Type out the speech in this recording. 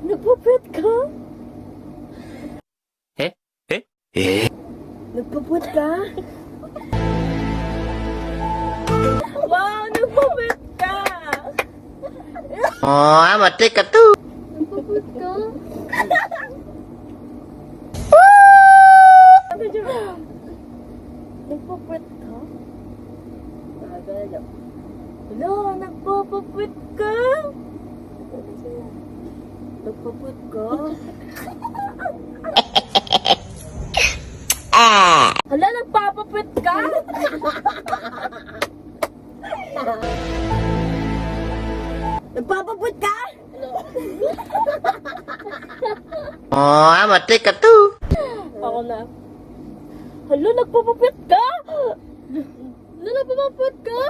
Nagpupwet ka? Eh? Nagpupwet ka? Wow, nagpupwet ka! Oh, mati ka tu. Nagpupwet ka? Ano dyan? Nagpupwet ka? Wala, nagpupwet ka? Nagpupwet ka? Hala, nagpapapwet ka? Nagpapapwet ka? Oh, mati ka tu. Ako na. Hala, nagpapapwet ka? Hala, nagpapapwet ka?